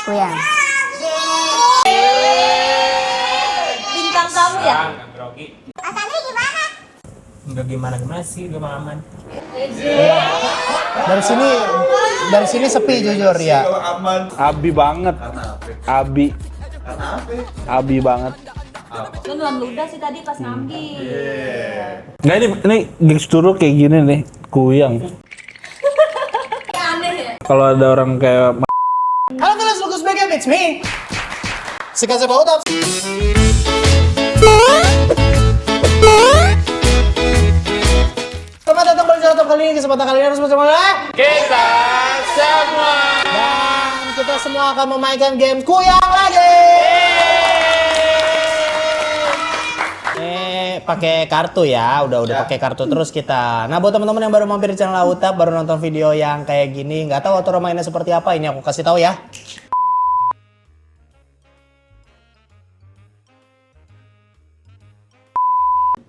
Kuyang. Bintang tamu ya? Grogi. Mas Andri gimana? Enggak gimana-gimana sih, gue mah aman. Dari sini sepi jujur ya. Abi banget. Abi. Abi banget. Lu nuan ludah sih tadi pas ngambil. Nggak, ini gigs turu kayak gini nih, kuyang. Aneh ya? Kalau ada orang kayak Halo guys, Lukas back up, it's me. Sekarang saya bawa utap. Selamat datang pada channel kali ini. Kesempatan kali ini harus bersama kita semua. dan kita semua akan memainkan game Kuyang lagi. Pakai kartu ya, udah pakai kartu terus kita. Nah, buat teman-teman yang baru mampir di channel Utap, baru nonton video yang kayak gini, nggak tahu aturan mainnya seperti apa, ini aku kasih tahu ya.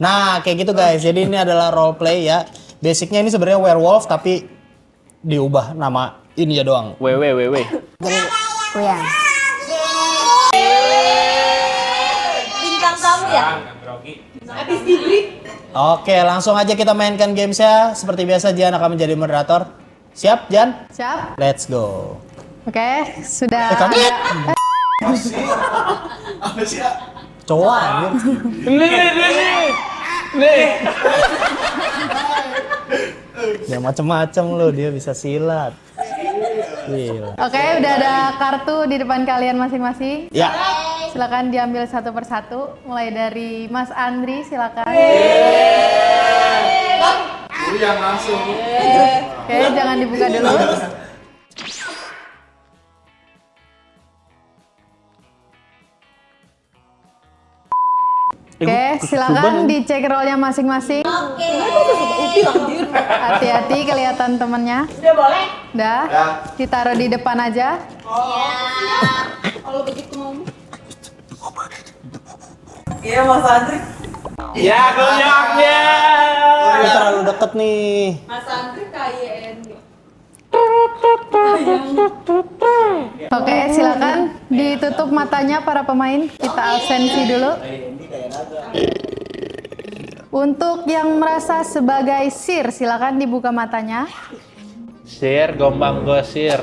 Nah, kayak gitu guys. Jadi ini adalah role play ya. Basicnya ini sebenarnya werewolf tapi diubah nama ini ya doang. WWWW. Kuyang. Bintang tamu ya? Grogi. Habis dibeli. Oke, langsung aja kita mainkan gamesnya. Seperti biasa, Jan akan menjadi moderator. Siap, Jan? Siap? Let's go. Oke, sudah. Kaget! Cowok anjir. Nih. Ya macem-macem lu, dia bisa silat. Gila. Oke, udah ada kartu di depan kalian masing-masing. Ya. Silakan diambil satu persatu. Mulai dari Mas Andri, silakan. Yang langsung. Oke, jangan dibuka dulu. Oke, silakan dicek rollnya masing-masing. Hati-hati kelihatan temennya. Udah boleh? Udah. Ditaruh di depan aja. Kalau begitu mau. Iya Mas Andri. Ya, kuyangnya. Ini terlalu deket nih. Mas Andri KYN. Oke, silakan ditutup matanya para pemain. Kita absensi dulu. Untuk yang merasa sebagai sir, silakan dibuka matanya. Sir, gombang gosir.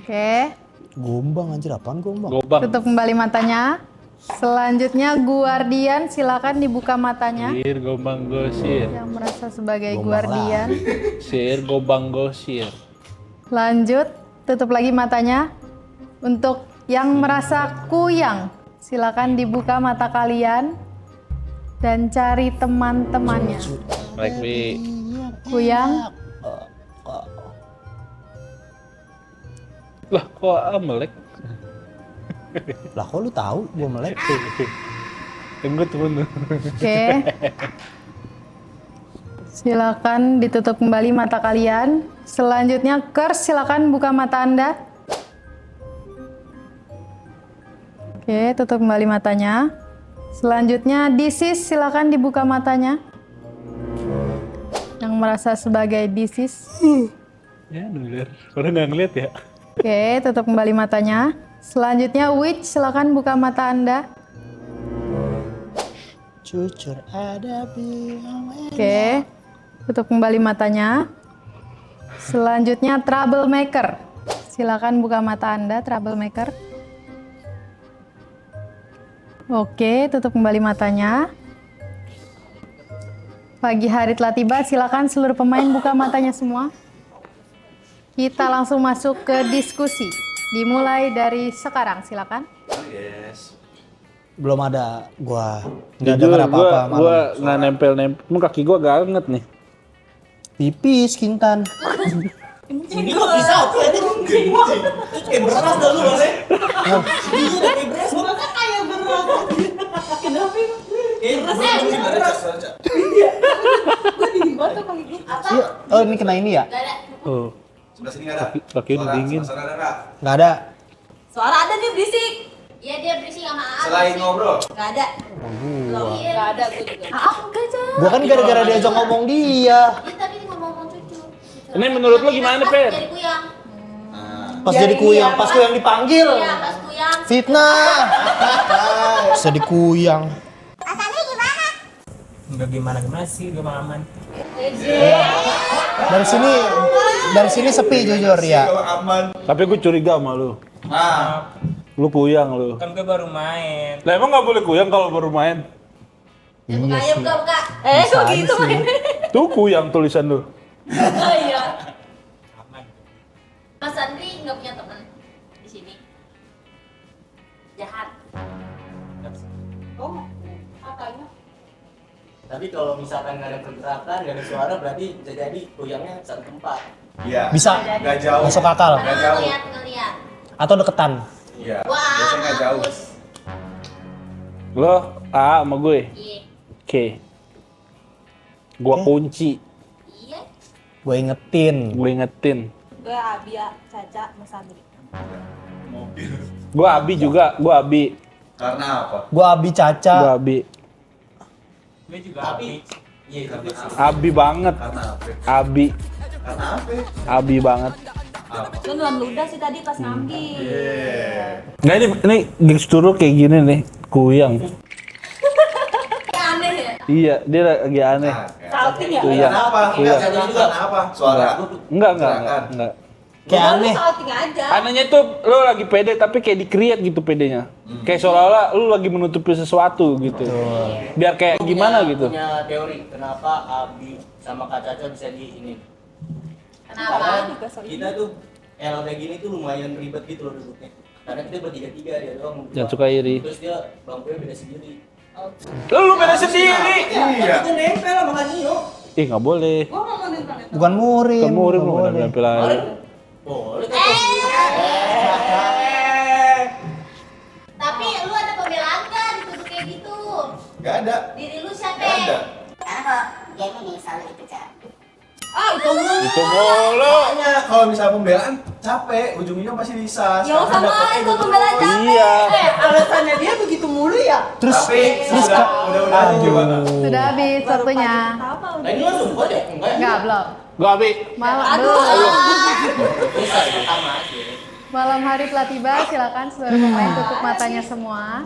Oke, Gombang anjir, apaan gombang? Gobang. tutup kembali matanya. Selanjutnya Guardian, silakan dibuka matanya. Sir, gombang gosir. Yang merasa sebagai Gombang Guardian. Sir, gobang gosir. Lanjut, tutup lagi matanya. Untuk yang merasa Kuyang, silakan dibuka mata kalian dan cari teman-temannya. Like me. Kuyang, Lah, kok melek? Lah kok lu tahu gua melek? Tunggu temen. oke. Silakan ditutup kembali mata kalian. Selanjutnya Curse, silakan buka mata Anda. Oke, tutup kembali matanya. Selanjutnya Disease, silakan dibuka matanya. Yang merasa sebagai Disease. Ya, bener. Orang nggak ngeliat ya. Oke, tutup kembali matanya. Selanjutnya Witch, silakan buka mata Anda. Jujur ada biang. Oke, tutup kembali matanya. Selanjutnya Troublemaker, silakan buka mata Anda, Troublemaker. Oke, tutup kembali matanya. Pagi hari telah tiba, silakan seluruh pemain buka matanya semua. Kita langsung masuk ke diskusi. Dimulai dari sekarang, silakan. Belum ada gua nggak Jujur, dengar apa-apa gua malam. nggak nempel-nempel. Emang kaki gua gak anget nih. Tipis Kintan. Ini kok bisa aku aja kencing. Terus kayak beras dah lu Mas. Iya kayak beras. Masa kayak beras. Kenapa? Beras. Iya. Gue dingin banget tuh kaki gue. Iya. Oh ini kena ini ya? Oh, Sebelah sini nggak ada. kaki udah dingin. Sana ada nggak? Nggak ada. Suara ada nih berisik. Iya dia berisik sama Aang. Selain ngobrol. Gak ada. Gak ada gue juga. Enggak aja. Gua kan gara-gara diajak ngomong dia. Dia tadi ngomong cucu. Ini menurut lo gimana, Per? Jadi Kuyang. Pas jadi kuyang, pas kuyang dipanggil. Iya, pas kuyang. Fitnah. Bisa dikuyang. Mas Andri gimana? Enggak gimana-gimana sih, gue mah aman. Dari sini sepi jujur ya. Kalau aman. Tapi gue curiga sama lu. Nah, Lu kuyang lu. Kan gue baru main. Lah emang nggak boleh kuyang kalau baru main? Buka, ayo buka. Kok gitu mainnya? Tuh kuyang tulisan lu. Oh iya. Aman. Mas Andri nggak punya teman di sini. Jahat. Oh, apanya? Tapi kalau misalkan nggak ada pergerakan, nggak ada suara, berarti bisa jadi kuyangnya satu tempat. iya. Bisa. Nggak jauh. Masuk akal. Nggak jauh. Ngeliat. Atau deketan. Iya. Wah, Biasanya nggak jauh. mampus. Lo A sama gue. Iya. Oke. Gua kunci, Iya. Gue ingetin. gue ingetin. Gue Abia, Caca, Mas Andri. Mobil. Gua Abi juga, gua Abi. Karena apa? Gue Abi Gua Caca. Abi. Gue juga Tapi, iya tapi Abi banget. Karena apa? Abi. Karena apa? Abi banget. Apa? Lu nuan ludah sih tadi pas ngambil. Iya. Nah ini gengs turun kayak gini nih, kuyang. Kayak aneh ya. Iya, dia lagi aneh. Salting ya? Kuyang. Kenapa? Iya. Nggak jadi juga. Kenapa? Suara. Enggak. Gerakan. Kayak Lu aneh. salting aja. Anehnya tuh lo lagi pede tapi kayak di-create gitu pedenya. Kayak seolah-olah lu lagi menutupi sesuatu gitu. Biar kayak gimana gitu. Punya teori kenapa Abi sama Kak Caca bisa di ini. Kenapa? Karena kita tuh L kayak gini tuh lumayan ribet gitu loh duduknya. Karena kita bertiga-tiga, dia doang. Jangan suka iri. Terus dia bangkunya beda sendiri. Lu beda sendiri. Iya. Itu nempel sama Kak Nio. Ih nggak boleh. Bukan murim. Kamu udah nggak mau boleh. nempel aja. Boleh Tapi lu ada pembelaan gak dituduh kayak gitu? Nggak ada. Diri lu siapa? Nggak ada. Karena kalau game ini selalu itu Cak. Itu mulu. Makanya kalau misalnya pembelaan capek, ujungnya pasti disas. Ya Karena sama dapetnya itu dulu. pembelaan capek. Iya. Alasannya dia begitu mulu ya? Terus Tapi udah aja gimana? Sudah habis waktunya. Apa Nah ini langsung vote ya? Enggak ya? Enggak, belum. Gua Abi. Malam belum. Bisa sama aja. Malam hari telah tiba, silakan seluruh pemain tutup matanya semua.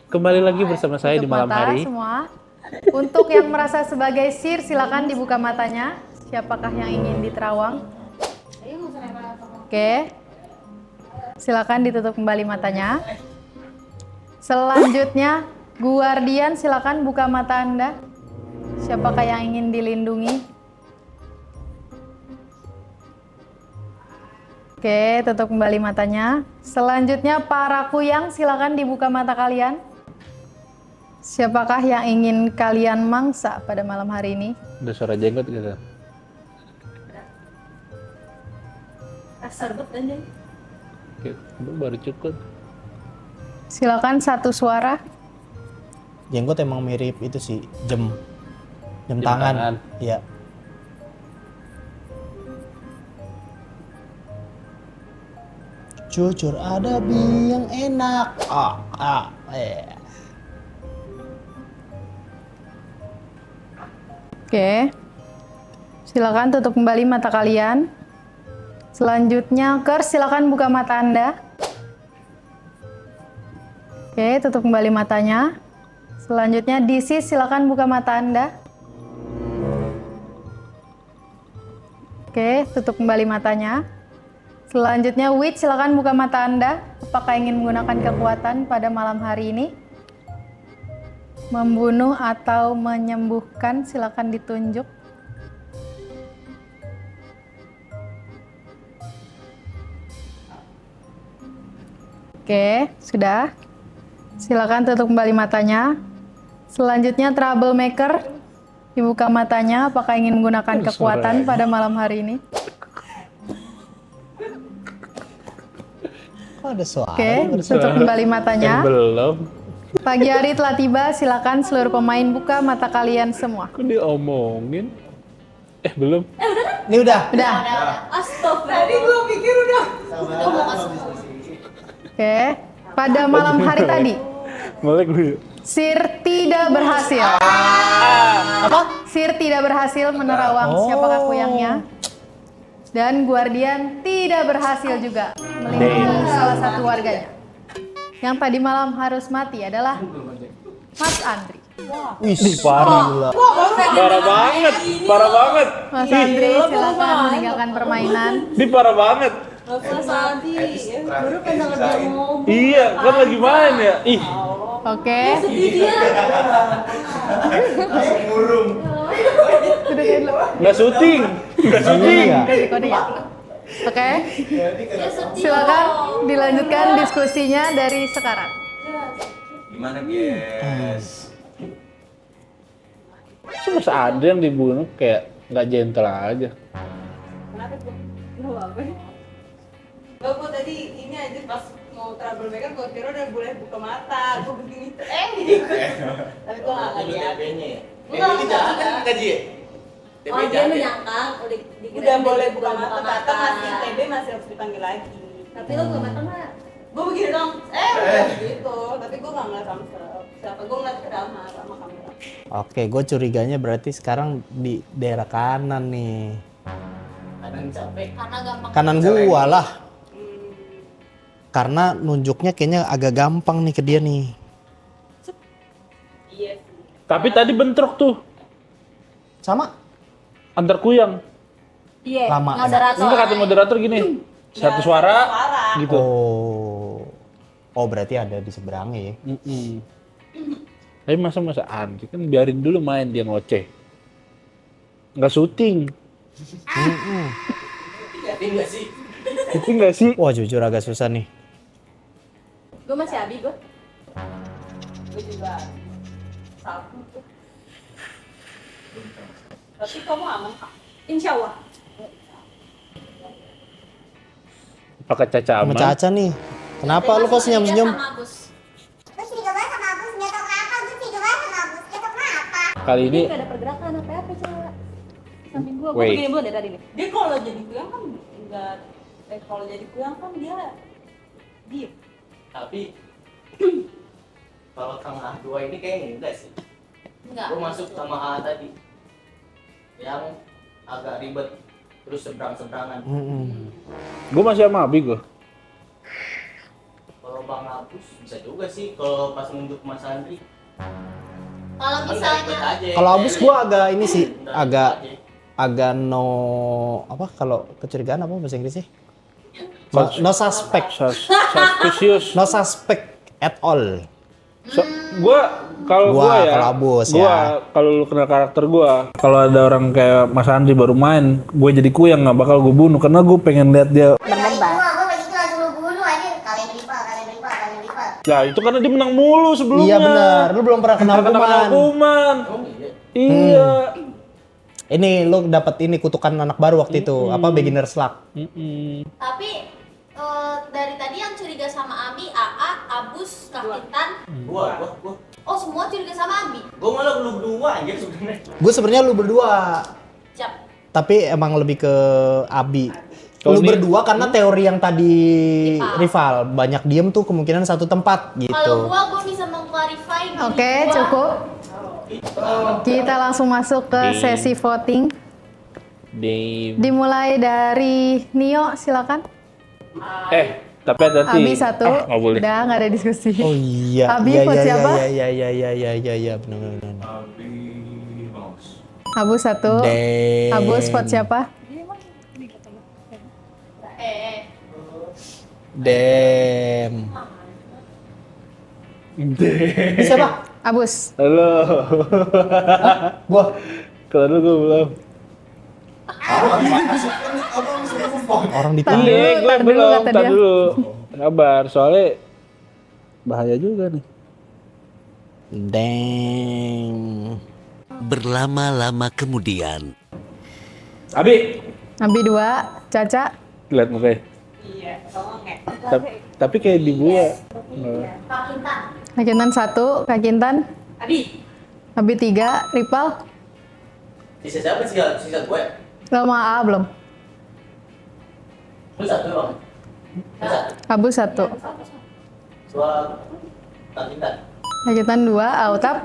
Kembali lagi bersama saya di Tutup malam mata hari. semua. Untuk yang merasa sebagai sir, silakan dibuka matanya. Siapakah yang ingin diterawang? Oke. Silakan ditutup kembali matanya. Selanjutnya, Guardian, silakan buka mata Anda. Siapakah yang ingin dilindungi? Oke, tutup kembali matanya. Selanjutnya, para kuyang, silakan dibuka mata kalian. Siapakah yang ingin kalian mangsa pada malam hari ini? Udah suara jenggot gitu. kasar banget anjing. Oke, baru cukup. Silakan satu suara. Jenggot emang mirip itu sih, jam Jam tangan. tangan. Iya. Jujur ada yang enak. Oke. Silakan tutup kembali mata kalian. Selanjutnya, Kers, silakan buka mata Anda. Oke, tutup kembali matanya. Selanjutnya, DC, silakan buka mata Anda. Oke, tutup kembali matanya. Selanjutnya, Witch, silakan buka mata Anda. Apakah ingin menggunakan kekuatan pada malam hari ini? Membunuh atau menyembuhkan, silakan ditunjuk. Oke, sudah. Silakan tutup kembali matanya. Selanjutnya, Troublemaker, dibuka matanya. Apakah ingin menggunakan kekuatan pada malam hari ini? Kok ada suara? Oke, tutup kembali matanya. Belum. Pagi hari telah tiba, silakan seluruh pemain buka mata kalian semua. Kok diomongin? Belum. Ini udah. Udah. Astaga. Tadi gua pikir udah. Oke. Pada malam hari tadi, Melek gue. Sir tidak berhasil. Apa? Sir tidak berhasil menerawang siapakah kuyangnya. Dan Guardian tidak berhasil juga melindungi salah satu warganya. Yang tadi malam harus mati adalah Mas Andri. Wih, parah. Parah banget. Parah banget. Mas Andri silakan meninggalkan permainan. Ini parah banget. Mas Adi, baru pernah dia ngomong. Iya, kan lagi main ya. Ih, Oke. Murung. nggak syuting. Nggak syuting. Kasih kode ya. Oke. Silakan dilanjutkan diskusinya dari sekarang. Gimana, guys? Cuma ada yang dibunuh kayak nggak gentle aja. Kenapa tuh? Kenapa apa? Gak, gue tadi ini aja pas mau troublemaker, gue kira udah boleh buka mata. Gue begini, tapi gue gak lihat. Ini jangan gaji ya? Oh dia menyangka Udah boleh buka mata, kata masih TB masih harus dipanggil lagi. Tapi lo buka mata nggak? Gue begini dong, gitu. Tapi gue gak ngeliat sama siapa, gue ngeliat ke Rama sama kamera. Oke, gue curiganya berarti sekarang di daerah kanan nih. Kadang capek. Karena gampang. Kanan gua lah. Karena nunjuknya kayaknya agak gampang nih ke dia nih. Iya sih. Tapi tadi bentrok tuh Sama? antar kuyang. Iya. Lama. Moderator. Enggak kata moderator gini. Satu suara gitu. Oh berarti ada di seberangnya ya. Tapi masa Andri kan biarin dulu main dia ngoceh. Nggak syuting. Jadi nggak sih? Syuting nggak sih? Wah jujur agak susah nih. Gue masih Abi gue. Gue juga sapu tuh. Tapi kamu aman kak? Insya Allah. Pakai Caca Sama aman. Caca nih. Kenapa lu kok senyum-senyum? Sama Agus. Kali ini Gak ada pergerakan apa-apa coba. Samping gue Wait. begini belum dari tadi nih. Dia kalau jadi kuyang kan enggak, kalau jadi kuyang kan dia diem. Tapi kalau tengah dua ini kayaknya enggak sih. Enggak. Gue masuk sama A tadi yang agak ribet terus seberang-seberangan. gue masih sama Abi gue. Kalau Bang Abus bisa juga sih kalau pas nunjuk Mas Andri. Kalau Cuman nggak ribet misalnya aja. Kalau Abus gua agak ini sih, Udah agak ribet aja. agak no apa kalau kecurigaan apa bahasa Inggrisnya? No suspect. Suspicious. No suspect at all. Gue kalau Gua, gue ya, kalau Abus gua ya. kalau lu kenal karakter gue, kalau ada orang kayak Mas Andri baru main, gue jadi kuyang nggak bakal gue bunuh karena gue pengen lihat dia. Ya itu karena dia menang mulu sebelumnya. Iya benar, lu belum pernah kena Kena hukuman. hukuman. Oh iya. Iya. Ini lu dapat ini kutukan anak baru waktu itu, apa beginner's luck. tapi dari tadi yang curiga sama Abi, AA, Abus, Kak Intan. Gua. Oh semua curiga sama Abi. Gua malah lu berdua anjir sebenarnya. Gue sebenarnya lu berdua, Siap. tapi emang lebih ke Abi. Kalau Lu ini- berdua karena teori yang tadi Rival. rival, banyak diem tuh kemungkinan satu tempat gitu. Kalau gua bisa mengclarify diri Oke, gua. cukup. Kita langsung masuk ke sesi voting. Dimulai dari Nio, silakan. Tapi hati-hati. Abi satu. Nggak boleh. Udah nggak ada diskusi. Oh iya. Abi iya, vote iya, siapa? Iya, benar. Abi Maus. Abus satu. Damn. Abus vote siapa? Damn. Siapa? Abus. Halo. Gua. Kalau dulu gue belum. Orang di Tar dulu, Iya, gue tar dulu belum. kata Tar dia. dulu. Sabar, soalnya bahaya juga nih. Damn. Berlama-lama kemudian. Abi, Abi 2, Caca. lihat mukanya. Iya, sama kayak. Tapi kayak di gua. Kak Intan. Kak Kintan 1, Kak Kintan. Abi. Abi 3, Ripal. Sisa siapa sih? Sisa gue. Lama A belum. Lu satu doang. Lu satu. Abu 1. Dua Kak Intan. Kak Kintan 2, Autap.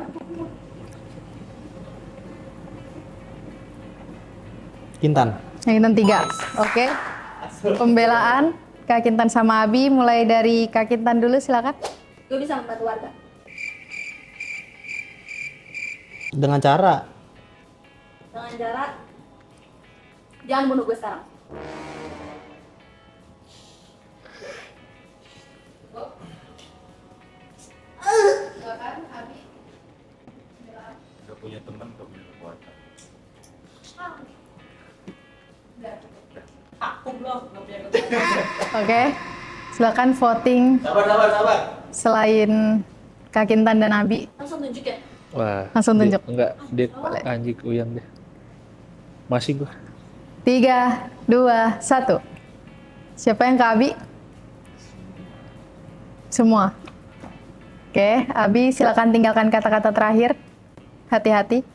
Kintan. Yang Intan 3. Oke. Pembelaan Kak Kintan sama Abi mulai dari Kak Kintan dulu silakan. Gue bisa membantu warga. Dengan cara Dengan cara jangan bunuh gue sekarang. Gak punya teman, gak punya keluarga. Aku belum punya kekuatan. Oke. Silakan voting Sabar. selain Kak Kintan dan Abi. Langsung tunjuk ya. Wah. Langsung tunjuk. Enggak, dia anjing uyang deh. Masih gua. 3, 2, 1. Siapa yang ke Abi? Semua. Oke, Abi silakan tinggalkan kata-kata terakhir. Hati-hati.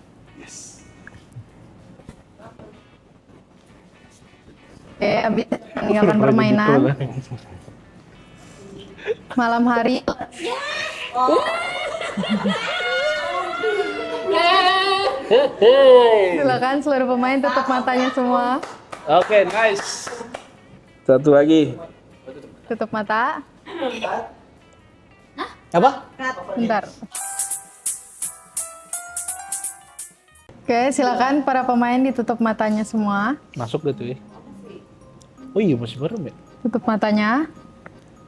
Oke, Abi tinggalkan permainan. Malam hari. Silakan seluruh pemain tutup matanya semua. Oke, nice. Satu lagi. Tutup mata. apa? Bentar. Oke, silakan para pemain ditutup matanya semua. Masuk deh tuh ya. Oh iya, masih merem ya? Tutup matanya.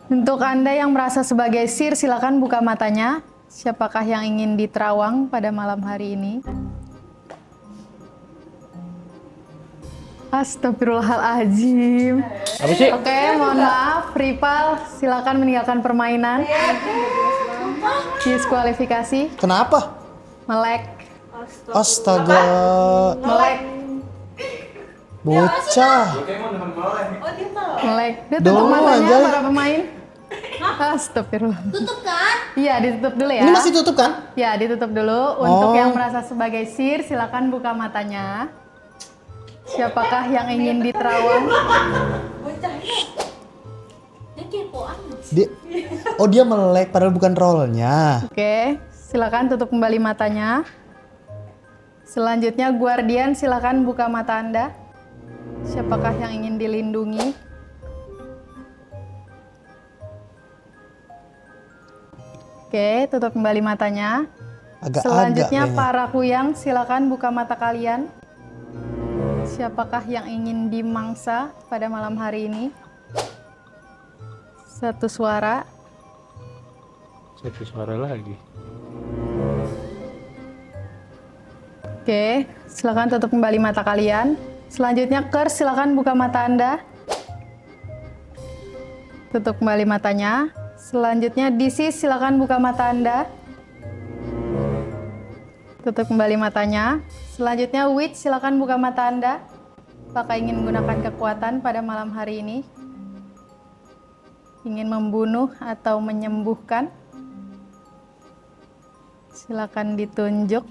Untuk Anda yang merasa sebagai sir, silakan buka matanya. Siapakah yang ingin diterawang pada malam hari ini? Astagfirullahaladzim. Apa sih? Oke, mohon maaf. Rival, silakan meninggalkan permainan. Diskualifikasi. Kenapa? Melek. Astaga. Melek. Bocah. Melek. Dia tutup Dong, matanya anjay. para pemain. Astagfirullah. Tutup kan? Iya, ditutup dulu ya. Ini masih tutup kan? Ya, ditutup dulu. Untuk Oh. yang merasa sebagai sir, silakan buka matanya. Siapakah yang ingin diterawang? Dia kepoan. Dia melek padahal bukan rollnya. Oke, silakan tutup kembali matanya. Selanjutnya, Guardian, silakan buka mata Anda. Siapakah yang ingin dilindungi? Oke, tutup kembali matanya. Agak-agak Selanjutnya, kayaknya. para kuyang, silakan buka mata kalian. Siapakah yang ingin dimangsa pada malam hari ini? Satu suara. Satu suara lagi. Oke, silakan tutup kembali mata kalian. Selanjutnya, Kers, silakan buka mata Anda. Tutup kembali matanya. Selanjutnya, DC, silakan buka mata Anda. Tutup kembali matanya. Selanjutnya, Witch, silakan buka mata Anda. Apakah ingin menggunakan kekuatan pada malam hari ini? Ingin membunuh atau menyembuhkan? Silakan ditunjuk.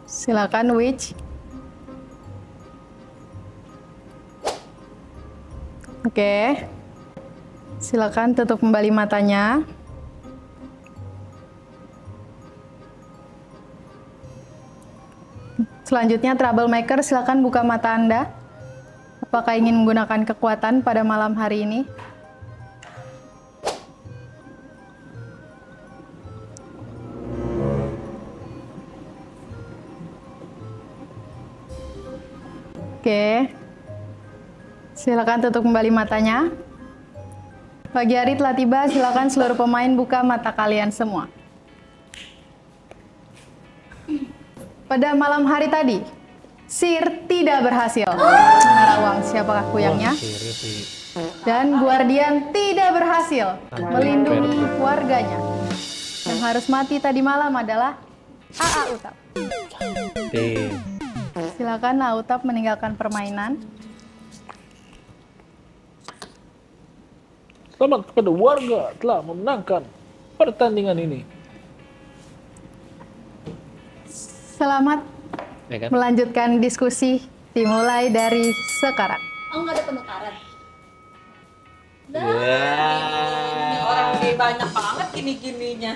Silakan Witch. Oke. Silakan tutup kembali matanya. Selanjutnya Troublemaker, silakan buka mata Anda. Apakah ingin menggunakan kekuatan pada malam hari ini? Oke. Silakan tutup kembali matanya. Pagi hari telah tiba, silakan seluruh pemain buka mata kalian semua. Pada malam hari tadi, Sir tidak berhasil menerawang siapakah kuyangnya. Dan Guardian tidak berhasil melindungi warganya. Yang harus mati tadi malam adalah AA Utap. Silakan AA Utap meninggalkan permainan. Selamat kepada warga telah memenangkan pertandingan ini. Selamat Ya kan? melanjutkan diskusi dimulai dari sekarang. Oh, nggak ada penukaran. Ini orang ini banyak banget gini-gininya.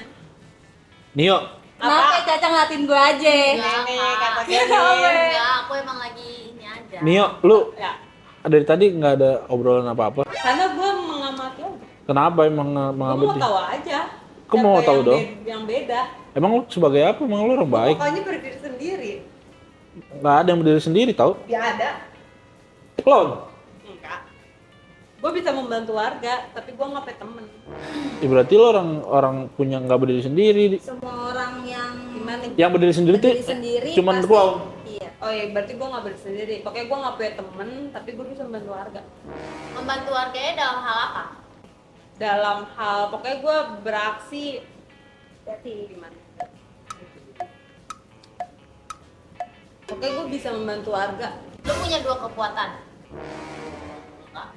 Nio, Kenapa Caca ngeliatin gue aja? Enggak, Nih, kata Kak. gue Enggak, aku emang lagi ini aja. Nio, lu Ya, dari tadi nggak ada obrolan apa-apa. karena gue mengamati aja. Kenapa emang Gue mau mengamati? tahu aja. Kok mau Siapa tahu yang dong? Yang beda. Emang lu sebagai apa? Emang lu orang baik? Pokoknya berdiri sendiri. Nggak ada yang berdiri sendiri tau? Ya ada. Klon. Enggak. Gue bisa membantu warga, tapi gue nggak punya temen. Ya berarti lu orang punya nggak berdiri sendiri. Semua orang yang Gimana nih? Yang berdiri sendiri tuh berdiri sendiri cuman pasti- klon. Iya. Oh iya, berarti gue nggak berdiri sendiri. Pokoknya gue nggak punya temen, tapi gue bisa membantu warga. Membantu warganya dalam hal apa? Dalam hal, pokoknya gue beraksi. Berarti gimana? Pokoknya gue bisa membantu warga. Lu punya 2 kekuatan. Enggak.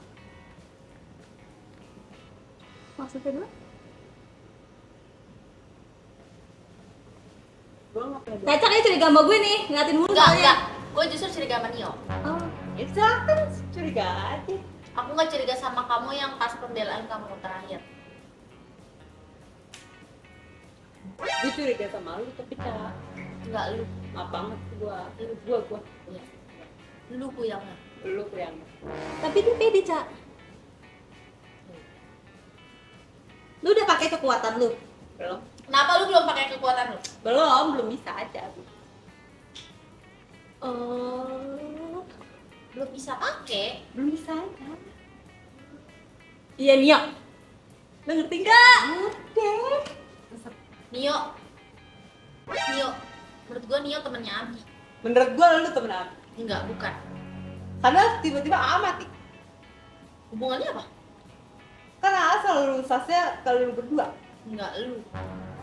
Maksudnya dulu? Gue nggak punya. Caca kayak curiga sama gue nih, ngeliatin mulu enggak. Gue justru curiga sama Nio. Oh, ya silahkan curiga aja. Aku nggak curiga sama kamu yang pas pembelaan kamu terakhir. Gue curiga sama lu, tapi Ca, Enggak lu. maaf banget gue. Iya. Lu kuyangnya. Lu yang Tapi dia pede, Cak. Lu udah pakai kekuatan lu. belum. Kenapa lu belum pakai kekuatan lu? Belum bisa aja. Belum bisa pakai. Belum bisa aja. Iya, Nio. Lu ngerti nggak? Udah. Nio. Nio. Menurut gue Nio temennya Abi. Menurut gue lu temen apa? Enggak, bukan. Karena tiba-tiba amat nih. Hubungannya apa? Karena asal lu sasnya kalau lu berdua. Enggak, lu.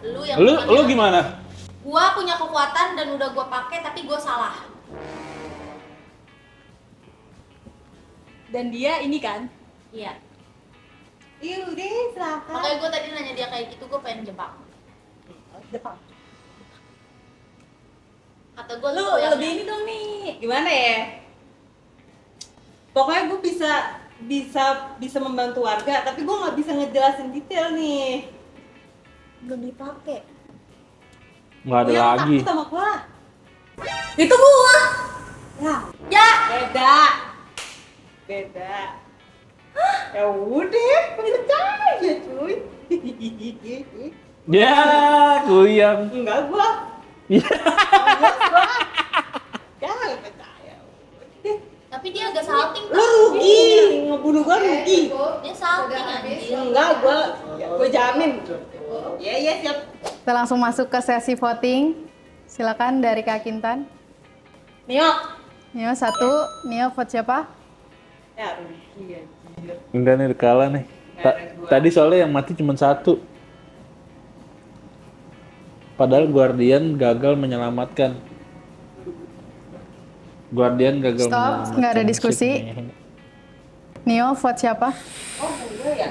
Lu yang Lu temennya- gimana? Gua punya kekuatan dan udah gua pakai tapi gua salah. Dan dia ini kan? Iya. Iya udah silakan. Makanya gua tadi nanya dia kayak gitu, gua pengen jebak. Depan. Kata gua Lu kuyangnya. lebih ini dong nih. Gimana ya? Pokoknya gue bisa membantu warga, tapi gue nggak bisa ngejelasin detail nih. belum dipakai. Nggak ada Gua yang lagi. takut sama gua. Itu gua. Ya, Ya. beda. Beda. Ya udah, percaya cuy. Ya, kuyang. Enggak gua. Iya. Jangan percaya. Tapi dia agak salting. Lu rugi, ngebunuh gua rugi. Dia salting anjir. Enggak, gua jamin. Iya, siap. Kita langsung masuk ke sesi voting. Silakan dari Kak Kintan. Nio. Nio 1, Nio vote siapa? Ya rugi anjir. Enggak nih, udah kalah nih. Tadi soalnya yang mati cuma 1. Padahal Guardian gagal menyelamatkan. Guardian gagal Stop, menyelamatkan. nggak ada diskusi. Nio vote siapa? Oh, gua ya.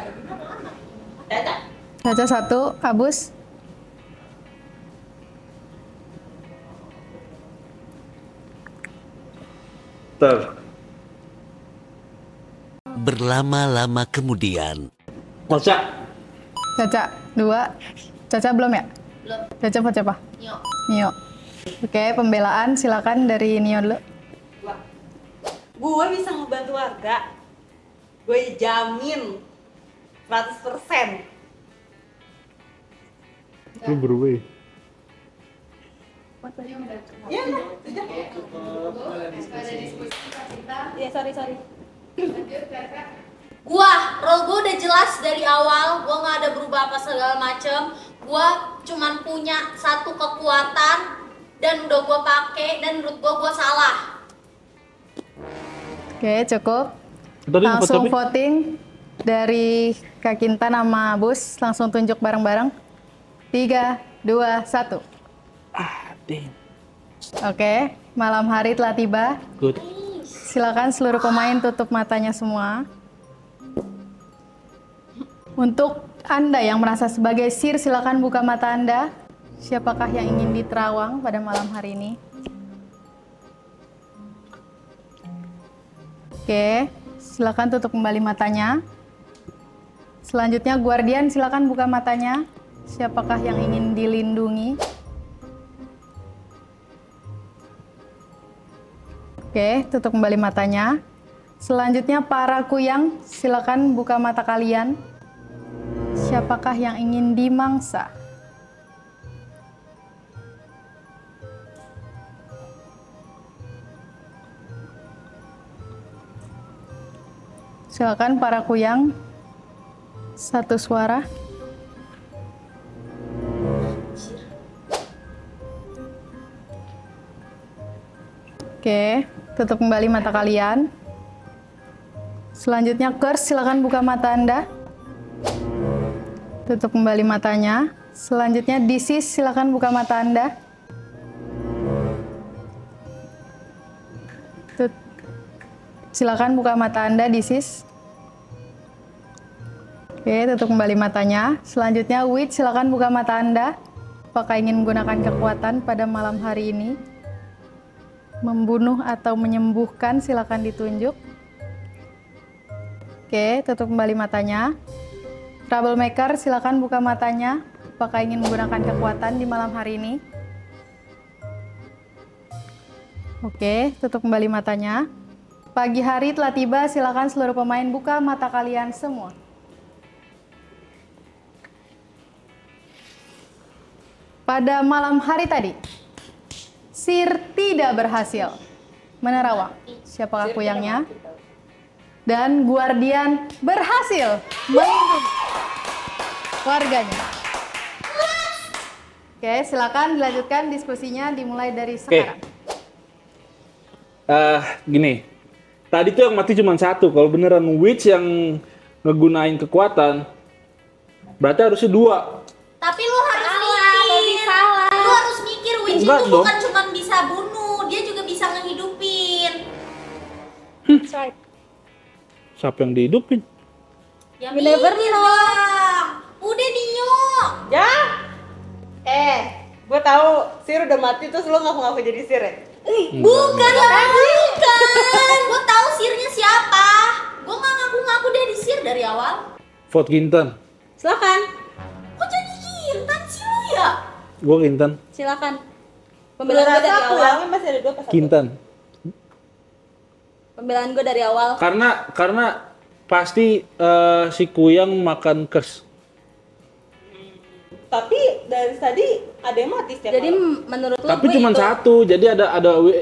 Caca. Caca 1, Abus. Bentar. Berlama-lama kemudian. Caca. Caca 2. Caca belum ya? Belum. Caca vote siapa? Nio. Nio. Oke, pembelaan silakan dari Nio dulu. Gue bisa ngebantu warga. Gue jamin 100%. Lu berubah. Iya, udah. Iya, sorry. Gua, role gua udah jelas dari awal. Gua nggak ada berubah apa segala macem. Gua cuman punya 1 kekuatan dan udah gua pakai dan menurut gua salah. Oke, cukup. Tadi Langsung vote voting dari Kak Kintan sama Abus. Langsung tunjuk bareng-bareng. 3, 2, 1. Damn. Oke, malam hari telah tiba. Good. Silakan seluruh pemain tutup matanya semua. Untuk Anda yang merasa sebagai sir, silakan buka mata Anda. Siapakah yang ingin diterawang pada malam hari ini? Oke, silakan tutup kembali matanya. Selanjutnya Guardian, silakan buka matanya. Siapakah yang ingin dilindungi? Oke, tutup kembali matanya. Selanjutnya para kuyang, silakan buka mata kalian. Siapakah yang ingin dimangsa? Silakan para kuyang. Satu suara. Oke, tutup kembali mata kalian. Selanjutnya Curse, silakan buka mata Anda. Tutup kembali matanya. Selanjutnya Disease, silakan buka mata Anda. Silakan buka mata Anda, Disease. Oke, tutup kembali matanya. Selanjutnya Witch, silakan buka mata Anda. Apakah ingin menggunakan kekuatan pada malam hari ini? Membunuh atau menyembuhkan, silakan ditunjuk. Oke, tutup kembali matanya. Troublemaker, silakan buka matanya. Apakah ingin menggunakan kekuatan di malam hari ini? Oke, tutup kembali matanya. Pagi hari telah tiba, silakan seluruh pemain buka mata kalian semua. Pada malam hari tadi, Sir tidak berhasil menerawang siapakah kuyangnya, dan Guardian berhasil melindungi warganya. Oke, silakan dilanjutkan diskusinya, dimulai dari sekarang. Gini, tadi tuh yang mati cuma satu. Kalau beneran Witch yang ngegunain kekuatan, berarti harusnya 2. Tapi lu harus mikir. Lu harus mikir Witch Enggak itu dong. bukan cuma bisa bunuh, dia juga bisa ngehidupin. Siapa yang dihidupin? Ya mikir dong. Udah Dinyo. Ya? Gue tahu Sir udah mati terus lo ngaku-ngaku jadi Sir ya? Bukan lah, bukan. Gue tahu Sirnya siapa. Gue nggak ngaku-ngaku dari Sir dari awal. Vote Kintan. Silakan. Kok jadi Kintan sih lu ya? Gue Kintan. Silakan. Pembelaan gue dari awal. Masih ada 2 pas 1. Kintan. Pembelaan gue dari awal. Karena pasti si Kuyang makan Curse. Tapi dari tadi ada yang mati setiap Jadi malam. menurut lu Tapi gue cuma itu. satu. Jadi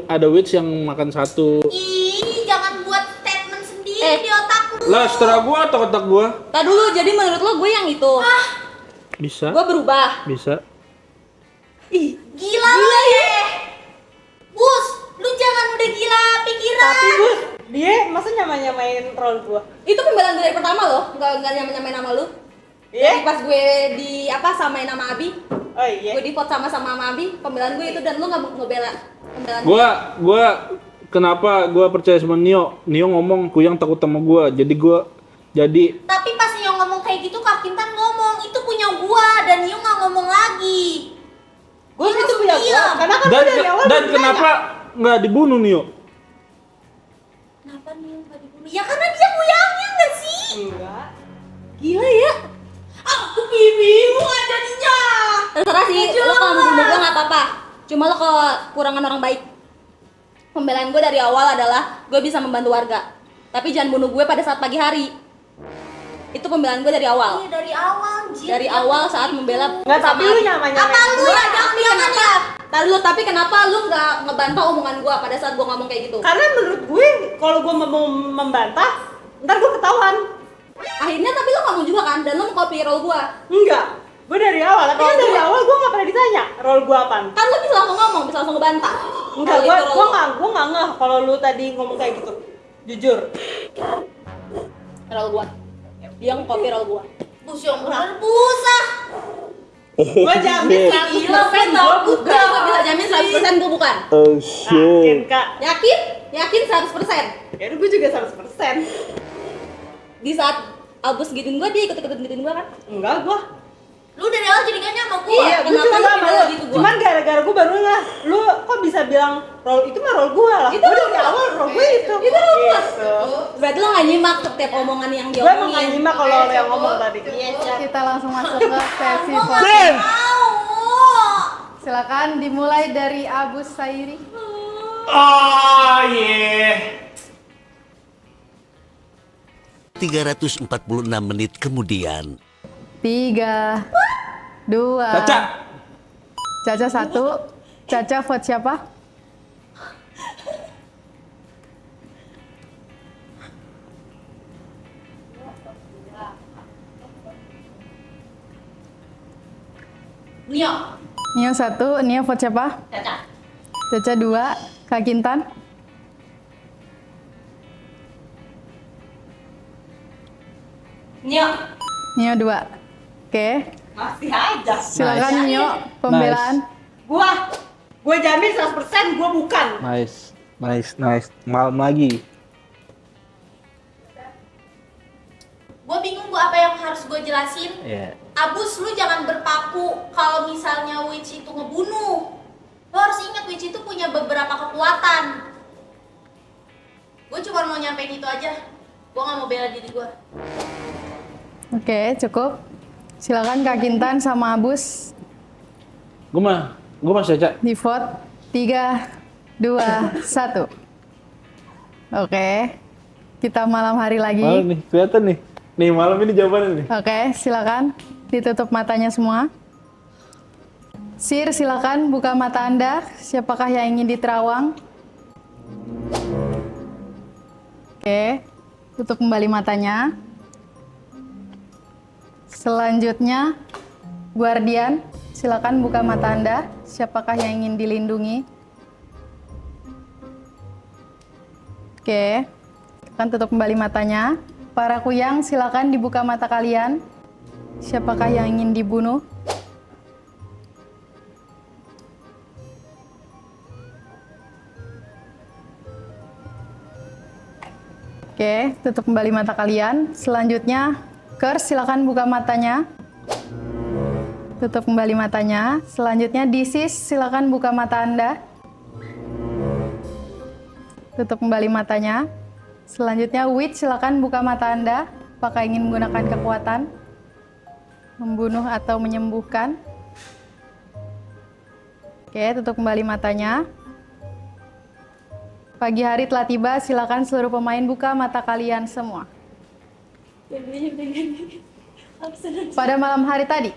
ada Witch yang makan satu. Ih, jangan buat statement sendiri di otak lu. Lah, setelah gua atau otak gua? Tadi dulu, jadi menurut lo gue yang itu. Bisa. Gue berubah. Bisa. Ih, Gila lu ya. Bus, lu jangan udah gila pikiran. tapi Gus, dia masa nyamain role gue? Itu pembelaan gue dari pertama loh, nggak nyamain nama lu. Iya? Jadi pas gue di samain nama Abi, Oh iya. gue di vote sama Abi, pembelaan gue itu dan lu nggak ngebela pembelaan Gua kenapa gua percaya sama Nio? Nio ngomong Kuyang takut sama gua. Jadi Tapi pas Nio ngomong kayak gitu, Kak Kintan ngomong itu punya gua dan Nio nggak ngomong lagi. Gue itu punya gue. diam. Karena kan dan gue dari awal dan udah kenapa nggak dibunuh Nio? Kenapa Nio nggak dibunuh? Ya karena dia kuyangnya nggak sih? nanya. Enggak. Gila ya. Aku bingung jadinya. Terserah sih, lo kalau mau bunuh gue nggak apa-apa. Cuma lo kekurangan orang baik. Pembelaan gue dari awal adalah gue bisa membantu warga. Tapi jangan bunuh gue pada saat pagi hari. Itu pembelaan gue dari awal. Iya dari awal, Jin. Dari awal saat membela. Enggak, tapi lu nyamain. Apa lu ya jangan ya? Tapi kenapa lu nggak ngebantah omongan gue pada saat gue ngomong kayak gitu? Karena menurut gue, kalau gue mau membantah, ntar gue ketahuan. Akhirnya tapi lu ngomong juga kan, dan lu mengcopy role gue. Enggak. Gue dari awal, tapi kan dari awal gue nggak pernah ditanya role gue apaan. Kan lu bisa langsung ngomong, bisa langsung ngebantah. Enggak, Kalau gue itu role lu. gue nggak ngeh kalau lu tadi ngomong kayak gitu. Jujur. Role gue. Dia nge-copy role gue. Bus yang bener busah. Gue jamin 100% gue bukan. Gue bisa jamin 100% gue bukan. Oh Yakin kak? Yakin? Yakin 100%. Ya udah gue juga 100%. Di saat Abus gituin gue, dia ikut-ikutin gituin gue kan? Enggak gue. Lu dari awal jadi gak sama gua. Iya, gue kenapa juga lu sama bilang lu. gitu gua? Cuman gara-gara gue baru ngeh, lu kok bisa bilang role itu mah role gue lah. Itu Gue role dari gua. awal role gue gue itu. Gitu. Berarti lo gak nyimak setiap omongan yang dia Gue emang gak nyimak kalau lo yang ngomong tadi. Kita langsung masuk ke sesi Gua voting. nggak mau. Silakan dimulai dari Abu Sairi. Oh yeah. 346 menit kemudian. 3, 2. Caca. Caca 1. Caca vote siapa? Nio. Nio 1. Nio vote siapa? Caca. Caca 2. Kak Kintan. Nio. Nio 2. Oke. Masih aja. Silakan Nio pembelaan. Gue jamin 100% gue bukan. Nice. Malam lagi. Gue bingung apa yang harus gue jelasin. Iya. Abus, lu jangan berpaku kalau misalnya Witch itu ngebunuh. Lo harus ingat Witch itu punya beberapa kekuatan. Gue cuma mau nyampein itu aja. Gue gak mau bela diri gue. Oke, cukup. Silakan Kak Kintan sama Abus Gue mah Caca. di vote 3, 2, 1. Oke. Kita malam hari lagi. Malam nih, kelihatan nih. Nih malam ini jawabannya nih. Oke, silakan ditutup matanya semua. Sir, silakan buka mata Anda. Siapakah yang ingin diterawang? Oke, tutup kembali matanya. Selanjutnya, Guardian, silakan buka mata Anda. Siapakah yang ingin dilindungi? Oke, akan tutup kembali matanya. Para kuyang, silakan dibuka mata kalian. Siapakah yang ingin dibunuh? Oke, tutup kembali mata kalian. Selanjutnya, Kers, silakan buka matanya. Tutup kembali matanya. Selanjutnya, Disis, silakan buka mata Anda. Tutup kembali matanya. Selanjutnya, Witch, silakan buka mata Anda. Apakah ingin menggunakan kekuatan? Membunuh atau menyembuhkan? Oke, tutup kembali matanya. Pagi hari telah tiba, silakan seluruh pemain buka mata kalian semua. Pada malam hari tadi,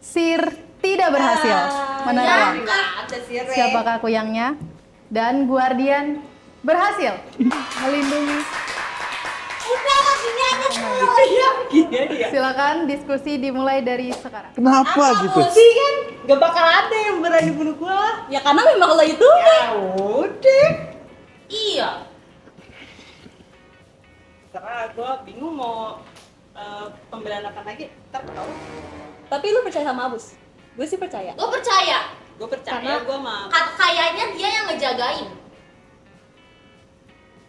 Sir tidak berhasil menerawang. Siapakah kuyangnya? Dan Guardian berhasil melindungi. Silakan diskusi dimulai dari sekarang. Kenapa gitu? Sih kan gak bakal ada yang berani bunuh gue. Ya karena memang lo itu. Ya udah. Iya. Karena gue bingung mau pembelaan apa lagi. Ntar tau. Tapi lu percaya sama Abus? Gue sih percaya. Gue percaya. Gue percaya gue mah. Kayaknya dia yang ngejagain.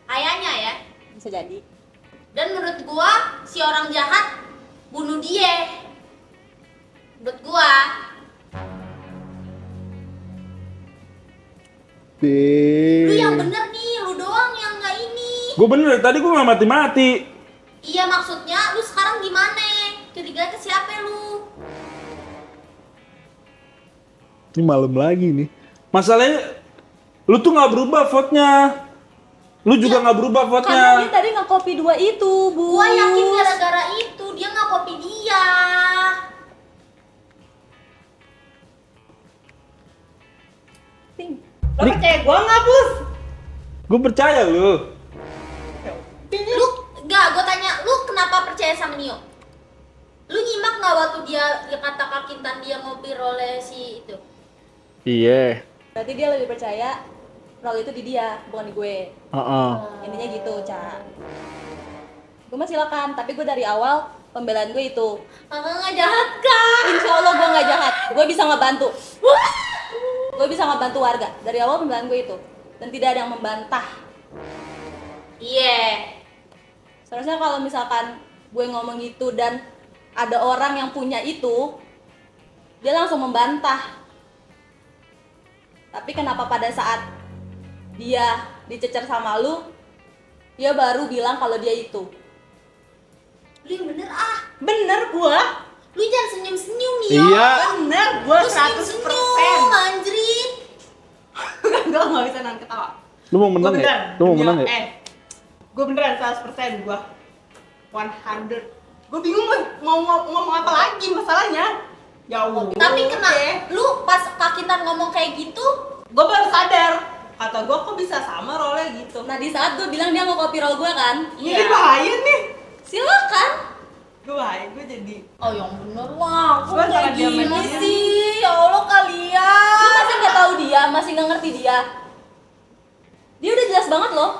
Kayaknya ya. Bisa jadi. Dan menurut gua si orang jahat bunuh dia. Menurut gua. Lu yang bener nih, lu doang yang nggak ini. Gue bener, tadi gue gak mati-mati. Iya, maksudnya lu sekarang gimana? Curiga ke siapa lu? Ini malam lagi nih. Masalahnya, lu tuh gak berubah vote-nya. Lu juga gak berubah Karena vote-nya. dia tadi nggak copy 2 itu, Bu. Gua yakin gara-gara itu dia nggak copy dia. Lo percaya gue nggak, Bus? Gue percaya lu. Lu nggak, gua tanya, lu kenapa percaya sama Nio? Lu nyimak nggak waktu dia kata Kak Kintan dia ngopi oleh si itu? Iya. Berarti dia lebih percaya role itu di dia, bukan di gue. Intinya gitu, Ca. Gue mah silakan, tapi gue dari awal pembelaan gue itu. Kakak nggak jahat kan? Insya Allah gue nggak jahat, gue bisa ngebantu. Gue bisa ngebantu warga. Dari awal pembelaan gue itu. Dan tidak ada yang membantah. Iya. Seharusnya kalau misalkan gue ngomong gitu dan ada orang yang punya itu, dia langsung membantah. Tapi kenapa pada saat dia dicecer sama lu, dia baru bilang kalau dia itu. Lu yang bener ah. Bener gua. Lu jangan senyum-senyum nih. Iya. Bener gua Lu 100%. senyum-senyum anjrit. Gua nggak bisa nahan ketawa. Lu mau Gua menang ya? beneran. Lu mau Demi- menang ya? Gua beneran 100% gua. 100. Gua bingung mau ngomong apa lagi masalahnya. Ya Allah. Tapi kena lu pas Kak Kintan ngomong kayak gitu, Gua baru sadar. Kata gua kok bisa sama role gitu. Nah di saat gue bilang dia nggak copy role gue kan, Ini bahaya nih. silakan. Gue bahaya, gue jadi oh yang bener lah. Kok Gua kayak sama dia gini sama dia. sih? Ya Allah kalian. Lu masih nggak tahu dia, masih nggak ngerti dia. Dia udah jelas banget loh.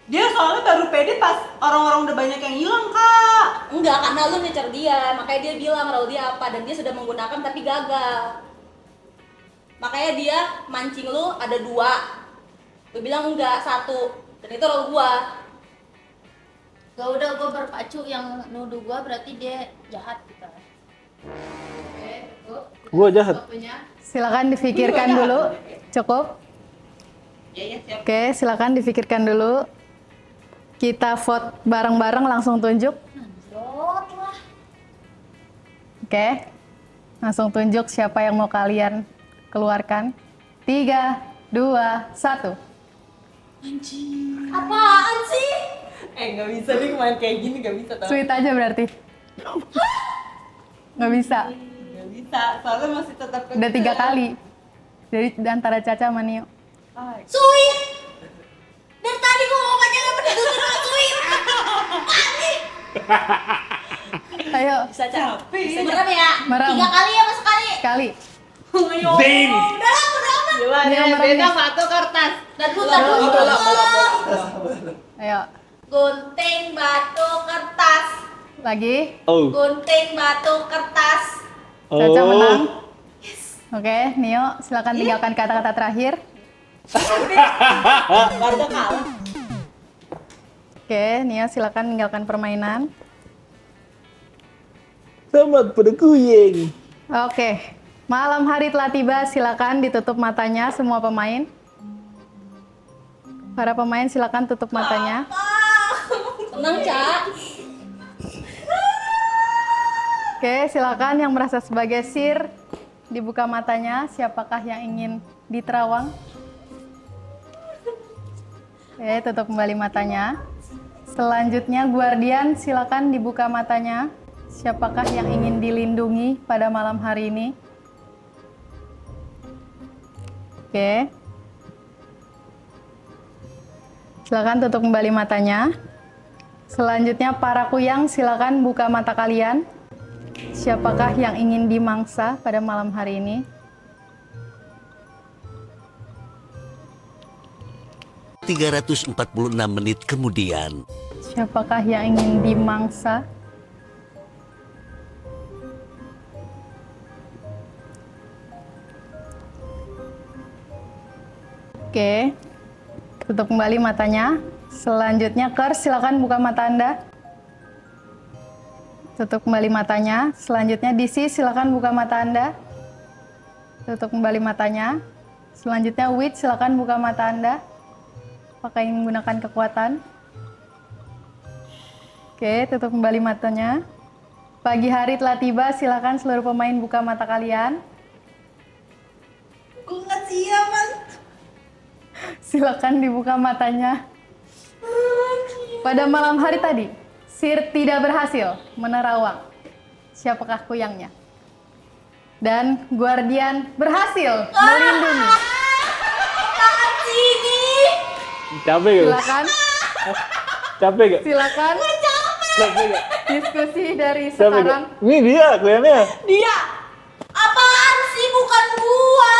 dia soalnya baru pede pas orang-orang udah banyak yang hilang, Kak. Enggak, karena lu nyecer dia, makanya dia bilang role dia apa dan dia sudah menggunakan tapi gagal. Makanya dia mancing lu ada 2. Lu bilang enggak, 1. Dan itu role gua. Gak udah gue berpacu yang nuduh gue berarti dia jahat gitu. Gua jahat. Silakan difikirkan dulu. Cukup? Iya, siap. Oke, silakan difikirkan dulu. Kita vote bareng-bareng langsung tunjuk. Oke. Langsung tunjuk siapa yang mau kalian keluarkan. 3, 2, 1. Apaan sih? Nggak bisa nih main kayak gini, nggak bisa tau. Sweet aja berarti. Nggak bisa. Nggak bisa, soalnya masih tetap Udah 3 kali. Dari antara Caca sama Nio. Sweet. Dari tadi gue ngomong aja gak pernah tutup sama Sweet. Ayo, Bisa capek. Bisa Merem ya? Merem. 3 kali ya mas sekali? sekali. Ding. Udah lah, udah amat. Gimana? Nio merem Beda nih. satu kertas. Dan putar dulu. Ayo, Gunting batu kertas. lagi. Oh. Gunting batu kertas. Caca Oh. menang. Oke, Nio, silakan tinggalkan kata-kata terakhir. Baru kalah. Oke, Nio, silakan tinggalkan permainan. Selamat pada kuyeng. Oke, malam hari telah tiba. Silakan ditutup matanya semua pemain. Para pemain silakan tutup matanya. Tenang, Cak. Oke, silakan yang merasa sebagai sir dibuka matanya. Siapakah yang ingin diterawang? Oke, tutup kembali matanya. Selanjutnya, Guardian silakan dibuka matanya. Siapakah yang ingin dilindungi pada malam hari ini? Oke. Silakan tutup kembali matanya. Selanjutnya, para kuyang silakan buka mata kalian. Siapakah yang ingin dimangsa pada malam hari ini? ...346 menit kemudian. Siapakah yang ingin dimangsa? Oke, tutup kembali matanya. Selanjutnya, Kers, silakan buka mata Anda. Tutup kembali matanya. Selanjutnya, DC, silakan buka mata Anda. Tutup kembali matanya. Selanjutnya, Witch, silakan buka mata Anda. Apakah ingin menggunakan kekuatan? Oke, tutup kembali matanya. Pagi hari telah tiba, silakan seluruh pemain buka mata kalian. Gue nggak siap man. Silakan dibuka matanya. Pada malam hari tadi, Sir tidak berhasil menerawang siapakah kuyangnya. Dan Guardian berhasil melindungi. Apaan sih ini? Capek gak? Silakan, Capek gak? silakan Capek gak? diskusi dari Capek gak? sekarang. Ini dia kuyangnya. Dia. Apaan sih bukan gua?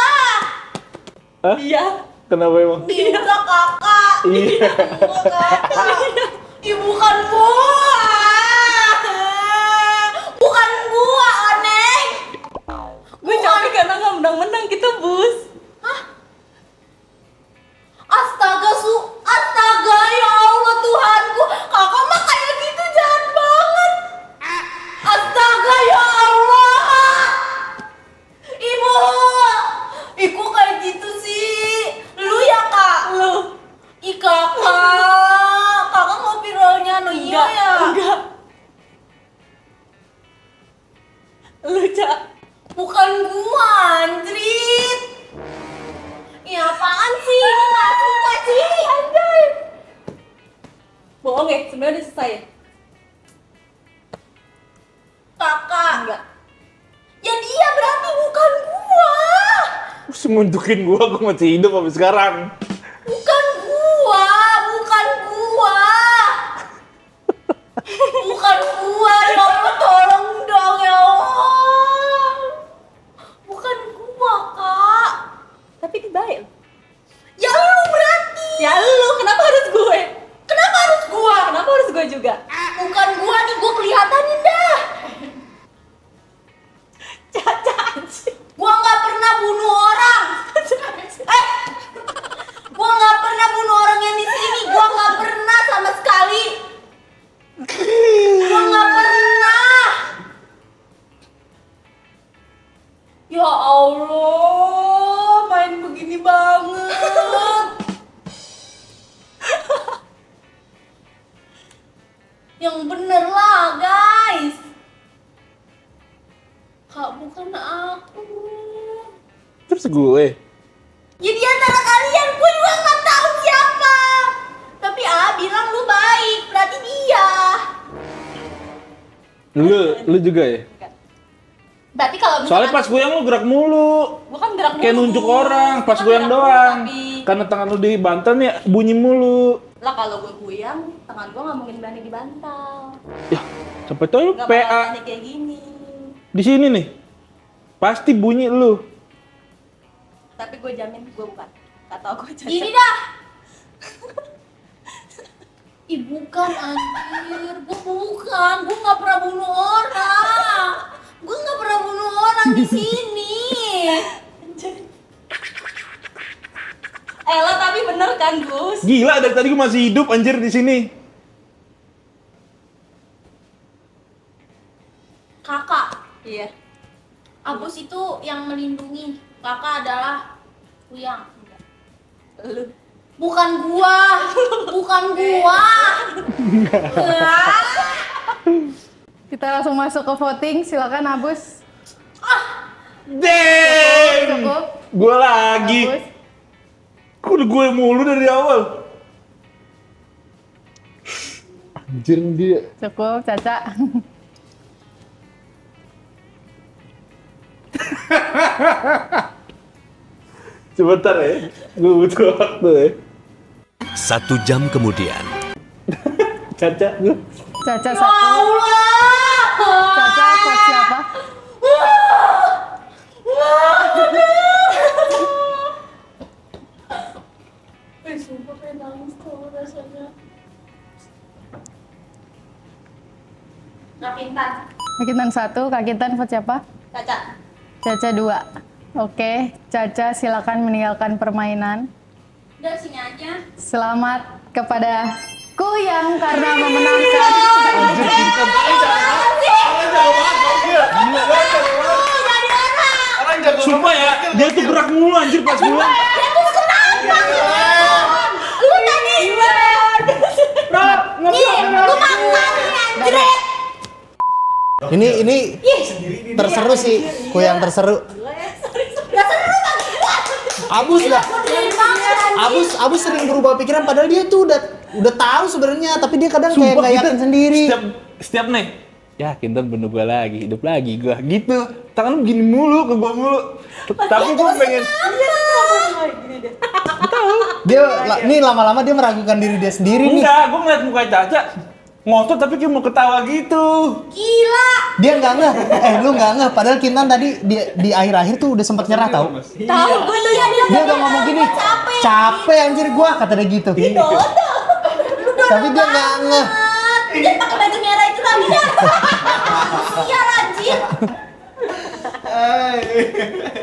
Hah? Iya. Kenapa emang? Iya kakak. Iya. Ibu bukan gua. Bukan gua, aneh. Gue capek karena nggak menang-menang gitu, Bus. Astaga ya Allah Tuhanku. Kakak mah kayak gitu jahat banget. Astaga ya Allah. Ibu. Iku kayak gitu sih. Lu ya kak. bohong ya? Sebenarnya udah selesai ya? Kakak. Enggak. Ya dia berarti bukan gua. Semuntukin gua masih hidup sampai sekarang. Bukan gua, bukan gua. Bukan gua, ya Allah tolong dong ya Allah. Bukan gua, Kak. Tapi dia baik loh. Ya lu berarti. Ya lu, kenapa harus gue? Kenapa harus gua? Kenapa harus gue juga? Bukan gua nih, gua kelihatanin dah. Caca anjing. Gua nggak pernah bunuh orang. Gua nggak pernah bunuh orang yang di sini. Gua nggak pernah sama sekali. Gua nggak pernah. Ya Allah, main begini banget. Yang bener lah, guys. Kak, bukan aku. Terus gue. Ya di antara kalian, gue juga nggak tahu siapa. Tapi bilang lu baik, berarti dia. Lu juga ya? Berarti kalau Soalnya pas goyang lu gerak mulu. Gue kan gerak Kayak mulu. nunjuk orang, pas Gua kan goyang gerak mulu, doang. tapi Karena tangan lu dibantal nih bunyi mulu. lah kalau gue goyang, tangan gue nggak mungkin berani dibantal. Ya, sampai tahu lu Nggak bakal PA berani kayak gini. di sini nih. Pasti bunyi lu. Tapi gue jamin gue bukan. Gak tau gue cacat. Gini dah. Ih bukan anjir, gue bukan, gue nggak pernah bunuh orang. Gue nggak pernah bunuh orang di sini. Ella tapi bener kan Gus? Gila dari tadi gue masih hidup anjir di sini. Kakak, Iya. Agus itu yang melindungi. Kakak adalah Kuyang. Lu. Bukan gua, bukan gua. Kita langsung masuk ke voting, silakan Abus. Damn! Cukup. Gue lagi. Abus. Kok udah gue mulu dari awal? Anjir dia. Cukup, Caca. Sebentar ya, gue butuh waktu ya. 1 jam kemudian. Caca, gue. Caca Ya satu. Allah. Caca vote siapa? Sumpah pengen nangis tuh rasanya. Kak Intan. Kak Intan satu, Kak Intan vote siapa? Caca. Caca 2. Oke, Caca silakan meninggalkan permainan. Udah sini aja. Selamat kepada Kuyang karena memenangkan. Sumpah ya, dia tuh gerak mulu anjir pas gue. Ya terus kenapa? Lu tadi nih, lu makan anjret. Ini terseru sih, Kuyang terseru. Gak seru bagi gua. Abus lah. Keren banget anjir. Abus sering berubah pikiran padahal dia tuh udah tahu sebenarnya, tapi dia kadang kayak Sumpah nggak kita yakin sendiri. Setiap nih. Ya, Kintan bunuh gue lagi, hidup lagi gue. Gitu. Tangan lu begini mulu ke gue mulu. Tapi gue pengen Nih lama-lama dia meragukan diri dia sendiri nih. enggak, gue ngeliat muka Caca ngotot tapi kayak mau ketawa gitu. Gila. Dia nggak ngeh. Lu nggak ngeh. Padahal Kintan tadi di akhir-akhir tuh udah sempet nyerah tau. Tahu gue lu ya Dia udah ngomong gini, capek anjir gua, kata dia gitu. Tapi dia nggak ngeh. Dia pakai baju merah itu lagi ya. Sial anjir.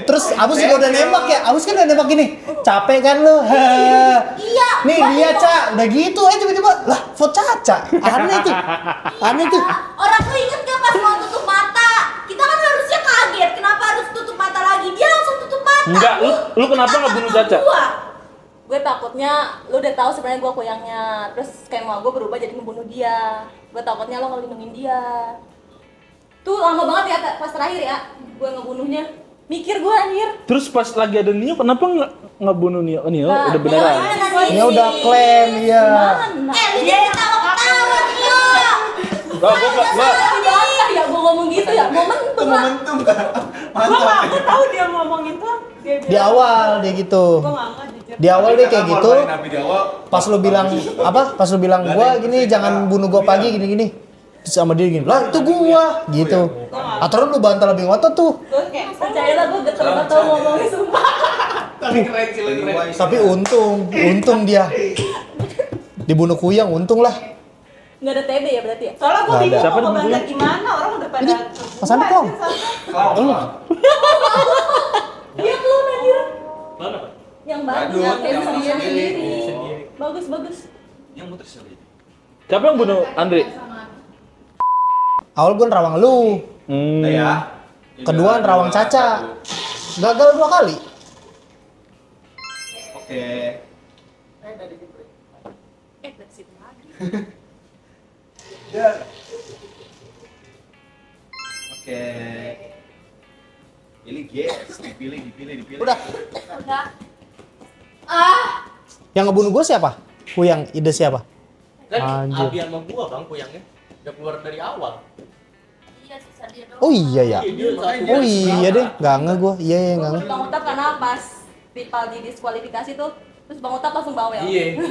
Terus Abus juga udah nembak ya. Abus kan udah nembak gini. Capek kan lu? Iya. Nih dia Ca, udah gitu. Tiba-tiba lah vote Caca. Aneh tuh. Aneh tuh. Orang tuh inget gak pas mau tutup mata? Kita kan harusnya kaget. Kenapa harus tutup mata lagi? Dia langsung tutup mata. Enggak, lu kenapa nggak bunuh Caca? Gue takutnya lu udah tahu sebenarnya gue Kuyangnya, terus kayak mau gue berubah jadi membunuh dia. Gue takutnya lo ngelindungin dia. Tuh lama banget ya pas terakhir ya gue ngebunuhnya. Mikir gue anjir. Terus pas lagi ada Nio, kenapa nggak bunuh Nio? Oh, Nio udah beneran. Dia udah klaim ya. Lu jangan ketawa-ketawa. Dibantah ya gua ngomong gitu ya. Momentum lah. Momentum kan. Gua nggak aku tahu dia ngomong itu. Dia Di awal dia gitu. Gua nggak jujur. Di awal dia kayak gitu. Nabi di awal. Pas lu bilang apa? Pas lu bilang gua gini jangan bunuh gua pagi gini-gini. Terus sama dia gini, lah itu gua gitu. Aturan lu bantah lebih ngotot tuh. Gua kayak percayalah gua geter-geter ngomongnya sumpah. Tapi untung dia dibunuh kuyang, untung lah. Nggak ada TB ya berarti ya? Soalnya gua Nggak bingung ada. mau Siapa bantah namanya? gimana, orang udah pada Mas Andi Klong. Iya belum anjir. Mana apa? Yang bagus Aduh, yang kayak yang sendiri. Sendiri. Bagus. Yang muter sendiri. Siapa yang bunuh Andre? Awal gua nerawang lu, Nah ya. kedua nerawang Caca. Gagal 2 kali. Oke. Dari situ lagi. Ya. Oke. Pilih guys, dipilih. Udah. Udah. Ah, Yang ngebunuh gua siapa? Kuyang, ide siapa? Kan Anjir. Abi sama gua bang kuyangnya udah keluar dari awal. iya sisa dia doang. Oh iya ya. Oh iya deh, nggak nge gua. Iya nggak nge. Bang Utap karena pas Ripal di diskualifikasi tuh, terus Bang Utap langsung bawel. Iya. Lu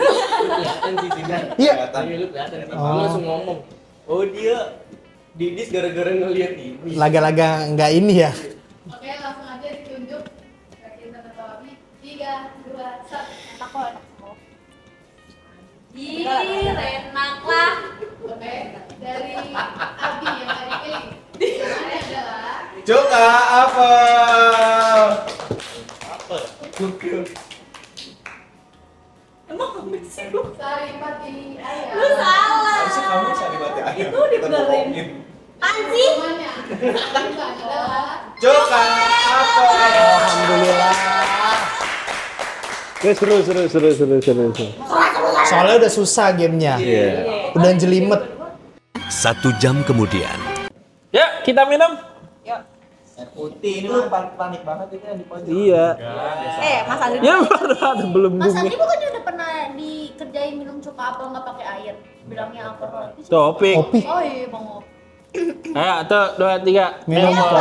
kelihatan sih Dinda. Iya. Iya lu kelihatan sih. Oh. Lu langsung ngomong. Oh dia didis gara-gara ngeliat ini. Laga-laga nggak ini ya. Oke, langsung aja ditunjuk. Yakin atau Abi? 3, 2, 1. Enak kok, enak kok. Ih, enak lah. Oke, dari Abi yang tadi pilih. Jawabannya adalah Joka apa? Emang apa sih lu? Saripati Ayam. Lu salah. Harusnya kamu sari bati ayam. Itu dibenerin. Apaan sih? Jawabannya adalah Joka apa? Alhamdulillah. Ya seru. Soalnya udah susah gamenya. Udah jelimet. 1 jam kemudian. Ya, kita minum. Air putih ini lu panik banget itu yang di pojok. Iya. Mas Andri. Ya baru ada belum Mas bumi. Andi bukannya udah pernah dikerjain minum coka apel nggak pakai air? Bilangnya alkohol. Topik. Kopi. Oh iya bang. Ayo, 1, 2, 3. Minum kok.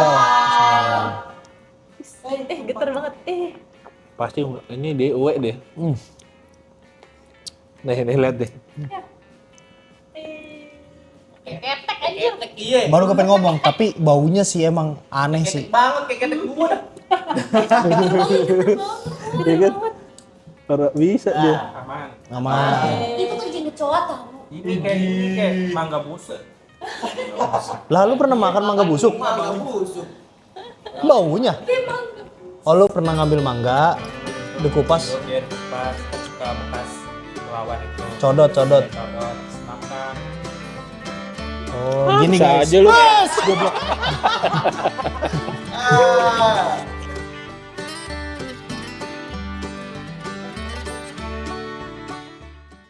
Geter banget. Pasti ini DW deh. Nih lihat deh. Ketek aja. Ketek iya. Baru kepengen ngomong, tapi baunya sih emang aneh sih. Ketek banget kayak ketek gua dah. Iya kan? Parah bisa dia. Aman. Aman. Itu kan jenis kecoa tahu. Ini kayak mangga busuk. Lalu pernah makan mangga busuk? Mangga busuk. Baunya? Oh lu pernah ngambil mangga, dikupas, Biar pas suka bekas lawan itu. codot. Codot, makan. Oh gini Bisa guys. aja lu. Goblok.